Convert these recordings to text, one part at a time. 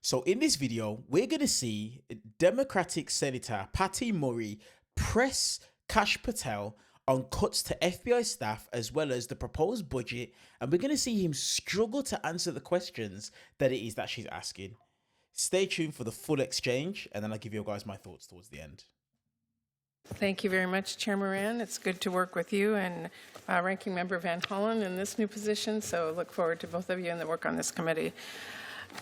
So in this video, we're going to see Democratic Senator Patty Murray press Kash Patel on cuts to FBI staff as well as the proposed budget, and we're going to see him struggle to answer the questions that it is that she's asking. Stay tuned for the full exchange, and then I'll give you guys my thoughts towards the end. Thank you very much, Chair Moran. It's good to work with you and Ranking Member Van Hollen in this new position, so look forward to both of you and the work on this committee.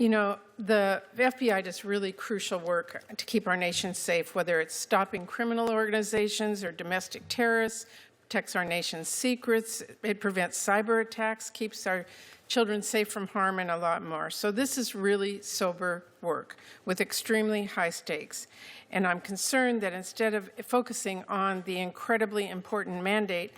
You know, the FBI does really crucial work to keep our nation safe, whether it's stopping criminal organizations or domestic terrorists, protects our nation's secrets, it prevents cyber attacks, keeps our children safe from harm, and a lot more. So this is really sober work with extremely high stakes. And I'm concerned that instead of focusing on the incredibly important mandate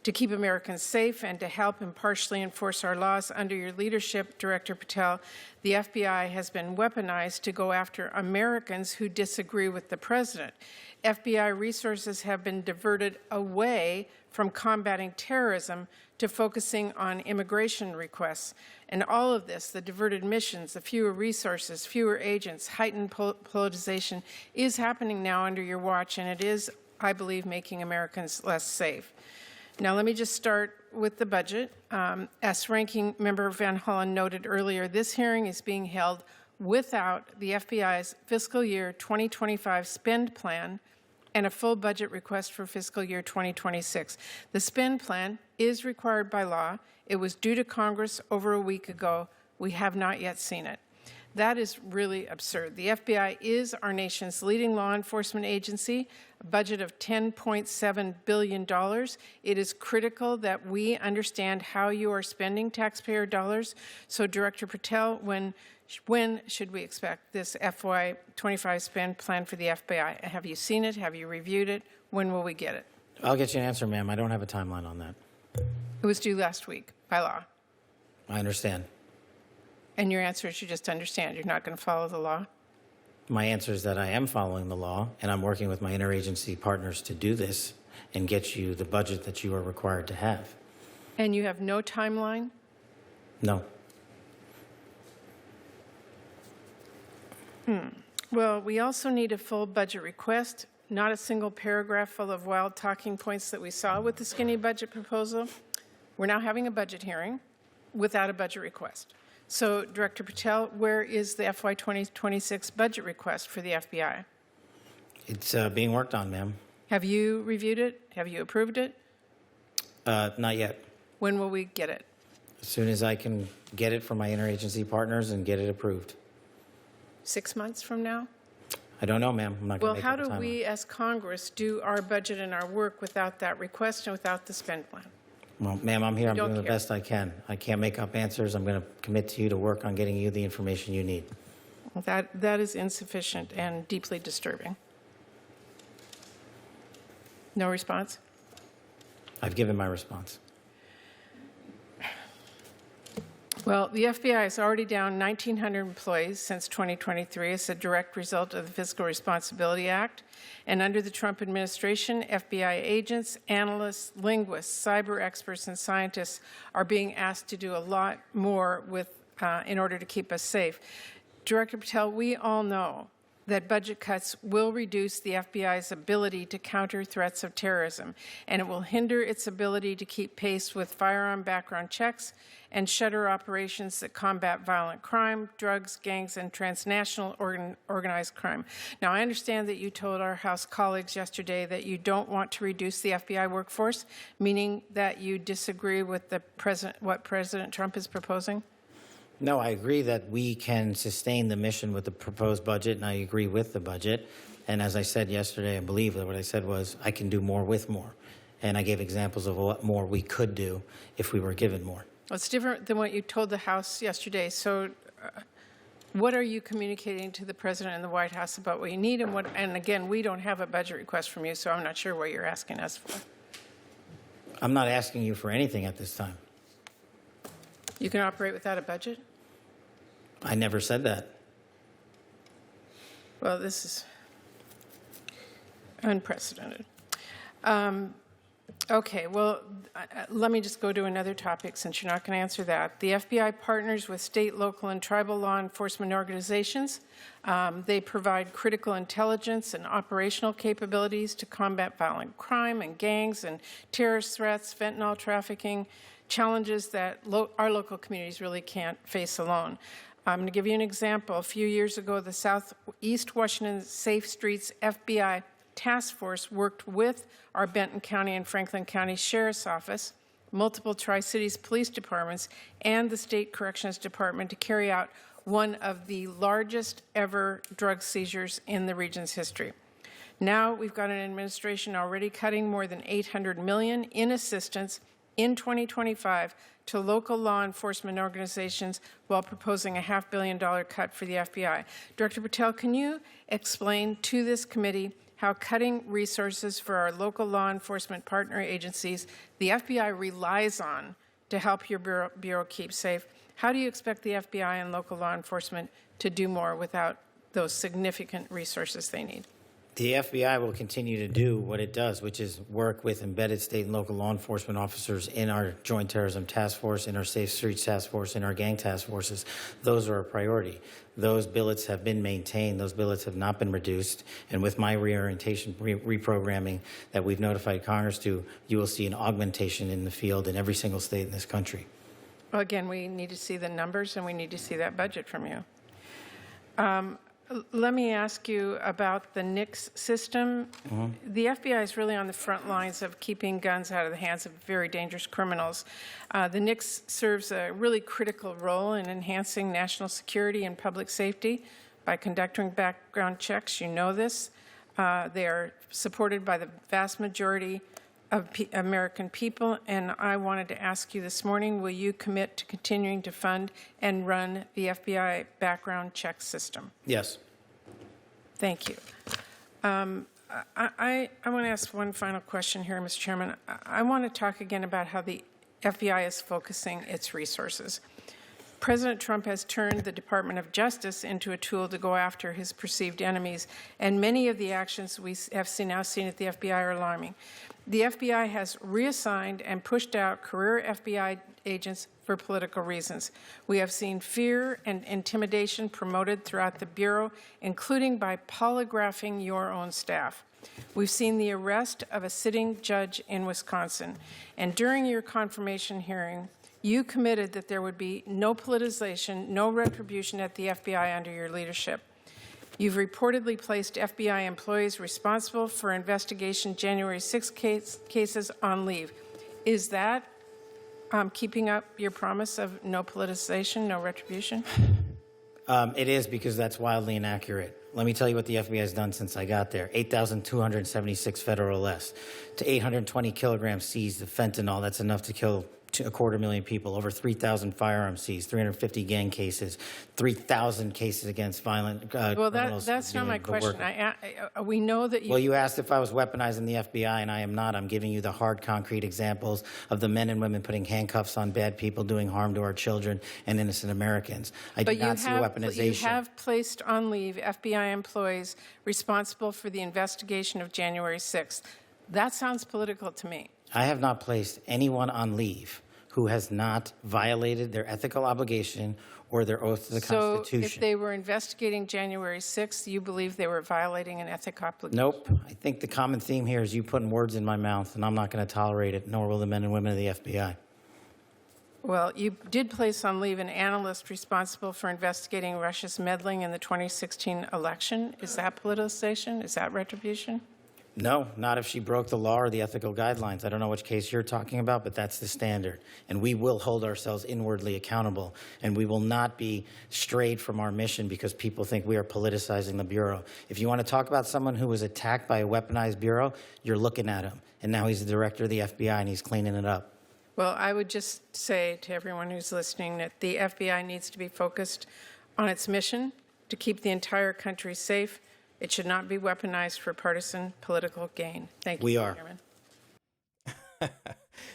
to keep Americans safe and to help impartially enforce our laws under your leadership, Director Patel, the FBI has been weaponized to go after Americans who disagree with the president. FBI resources have been diverted away from combating terrorism to focusing on immigration requests. And all of this, the diverted missions, the fewer resources, fewer agents, heightened politicization, is happening now under your watch, and it is, I believe, making Americans less safe. Now, let me just start with the budget. As Ranking Member Van Hollen noted earlier, this hearing is being held without the FBI's fiscal year 2025 spend plan and a full budget request for fiscal year 2026. The spend plan is required by law. It was due to Congress over a week ago. We have not yet seen it. That is really absurd. The FBI is our nation's leading law enforcement agency, a budget of $10.7 billion. It is critical that we understand how you are spending taxpayer dollars. So, Director Patel, when should we expect this FY25 spend plan for the FBI? Have you seen it? Have you reviewed it? When will we get it? I'll get you an answer, ma'am. I don't have a timeline on that. It was due last week by law. I understand. And your answer is you just understand. You're not going to follow the law? My answer is that I am following the law, and I'm working with my interagency partners to do this and get you the budget that you are required to have. And you have no timeline? No. Well, we also need a full budget request, not a single paragraph full of wild talking points that we saw with the skinny budget proposal. We're now having a budget hearing without a budget request. So, Director Patel, where is the FY 2026 budget request for the FBI? It's being worked on, ma'am. Have you reviewed it? Have you approved it? Not yet. When will we get it? As soon as I can get it from my interagency partners and get it approved. 6 months from now? I don't know, ma'am. I'm not going to make Well, up a how do timeline. we as Congress do our budget and our work without that request and without the spend plan? Well, ma'am, I'm here. I'm don't doing the care. best I can. I can't make up answers. I'm going to commit to you to work on getting you the information you need. Well, that is insufficient and deeply disturbing. No response? I've given my response. Well, the FBI is already down 1,900 employees since 2023 as a direct result of the Fiscal Responsibility Act. And under the Trump administration, FBI agents, analysts, linguists, cyber experts, and scientists are being asked to do a lot more in order to keep us safe. Director Patel, we all know that budget cuts will reduce the FBI's ability to counter threats of terrorism, and it will hinder its ability to keep pace with firearm background checks and shutter operations that combat violent crime, drugs, gangs, and transnational organized crime. Now, I understand that you told our House colleagues yesterday that you don't want to reduce the FBI workforce, meaning that you disagree with what President Trump is proposing? No, I agree that we can sustain the mission with the proposed budget, and I agree with the budget. And as I said yesterday, I believe that what I said was I can do more with more. And I gave examples of what more we could do if we were given more. Well, it's different than what you told the House yesterday. So what are you communicating to the President and the White House about what you need? And again, we don't have a budget request from you, so I'm not sure what you're asking us for. I'm not asking you for anything at this time. You can operate without a budget? I never said that. Well, this is unprecedented. Okay, well, let me just go to another topic since you're not going to answer that. The FBI partners with state, local, and tribal law enforcement organizations. They provide critical intelligence and operational capabilities to combat violent crime and gangs and terrorist threats, fentanyl trafficking, challenges that our local communities really can't face alone. I'm going to give you an example. A few years ago, the Southeast Washington Safe Streets FBI Task Force worked with our Benton County and Franklin County Sheriff's Office, multiple Tri-Cities Police Departments, and the State Corrections Department to carry out one of the largest ever drug seizures in the region's history. Now we've got an administration already cutting more than $800 million in assistance in 2025 to local law enforcement organizations while proposing a $500 million cut for the FBI. Director Patel, can you explain to this committee how cutting resources for our local law enforcement partner agencies the FBI relies on to help your bureau keep safe? How do you expect the FBI and local law enforcement to do more without those significant resources they need? The FBI will continue to do what it does, which is work with embedded state and local law enforcement officers in our Joint Terrorism Task Force, in our Safe Streets Task Force, in our gang task forces. Those are a priority. Those billets have been maintained. Those billets have not been reduced. And with my reorientation, reprogramming that we've notified Congress to, you will see an augmentation in the field in every single state in this country. Well, again, we need to see the numbers and we need to see that budget from you. Let me ask you about the NICS system. The FBI is really on the front lines of keeping guns out of the hands of very dangerous criminals. The NICS serves a really critical role in enhancing national security and public safety by conducting background checks. You know this. They are supported by the vast majority of American people, and I wanted to ask you this morning, will you commit to continuing to fund and run the FBI background check system? Yes. Thank you. I want to ask one final question here, Mr. Chairman. I want to talk again about how the FBI is focusing its resources. President Trump has turned the Department of Justice into a tool to go after his perceived enemies, and many of the actions we have now seen at the FBI are alarming. The FBI has reassigned and pushed out career FBI agents for political reasons. We have seen fear and intimidation promoted throughout the Bureau, including by polygraphing your own staff. We've seen the arrest of a sitting judge in Wisconsin, and during your confirmation hearing, you committed that there would be no politicization, no retribution at the FBI under your leadership. You've reportedly placed FBI employees responsible for investigation January 6 cases on leave. Is that keeping up your promise of no politicization, no retribution? It is, because that's wildly inaccurate. Let me tell you what the FBI has done since I got there. 8,276 federal arrests, to 820 kilograms seized of fentanyl. That's enough to kill 250,000 people, over 3,000 firearms seized, 350 gang cases, 3,000 cases against violent well, that's not my question. We know that you... Well, you asked if I was weaponizing the FBI, and I am not. I'm giving you the hard, concrete examples of the men and women putting handcuffs on bad people, doing harm to our children and innocent Americans. I do not see weaponization. You have placed on leave FBI employees responsible for the investigation of January 6th. That sounds political to me. I have not placed anyone on leave who has not violated their ethical obligation or their oath to the Constitution. So if they were investigating January 6th, you believe they were violating an ethic obligation? Nope. I think the common theme here is you putting words in my mouth, and I'm not going to tolerate it, nor will the men and women of the FBI. Well, you did place on leave an analyst responsible for investigating Russia's meddling in the 2016 election. Is that politicization? Is that retribution? No, not if she broke the law or the ethical guidelines. I don't know which case you're talking about, but that's the standard. And we will hold ourselves inwardly accountable, and we will not be strayed from our mission because people think we are politicizing the Bureau. If you want to talk about someone who was attacked by a weaponized Bureau, you're looking at him. And now he's the director of the FBI, and he's cleaning it up. Well, I would just say to everyone who's listening that the FBI needs to be focused on its mission to keep the entire country safe. It should not be weaponized for partisan political gain. Thank you, We are. Chairman.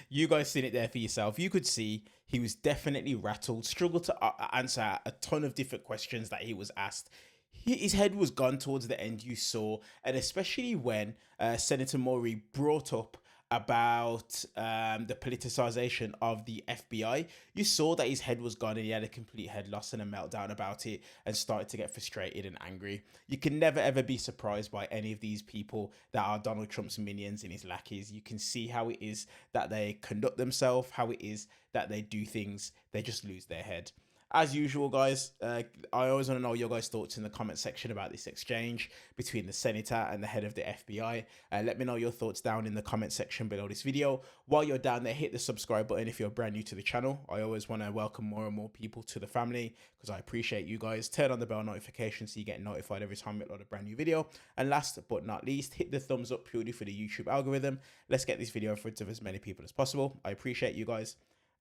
You guys seen it there for yourself. You could see he was definitely rattled, struggled to answer a ton of different questions that he was asked. His head was gone towards the end, you saw, and especially when Senator Maury brought up about the politicization of the FBI, you saw that his head was gone and he had a complete head loss and a meltdown about it and started to get frustrated and angry. You can never ever be surprised by any of these people that are Donald Trump's minions and his lackeys. You can see how it is that they conduct themselves, how it is that they do things. They just lose their head. As usual, guys, I always want to know your guys' thoughts in the comment section about this exchange between the senator and the head of the FBI. Let me know your thoughts down in the comment section below this video. While you're down there, hit the subscribe button if you're brand new to the channel. I always want to welcome more and more people to the family because I appreciate you guys. Turn on the bell notification so you get notified every time we upload a brand new video. And last but not least, hit the thumbs up purely for the YouTube algorithm. Let's get this video in front of as many people as possible. I appreciate you guys,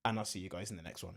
and I'll see you guys in the next one.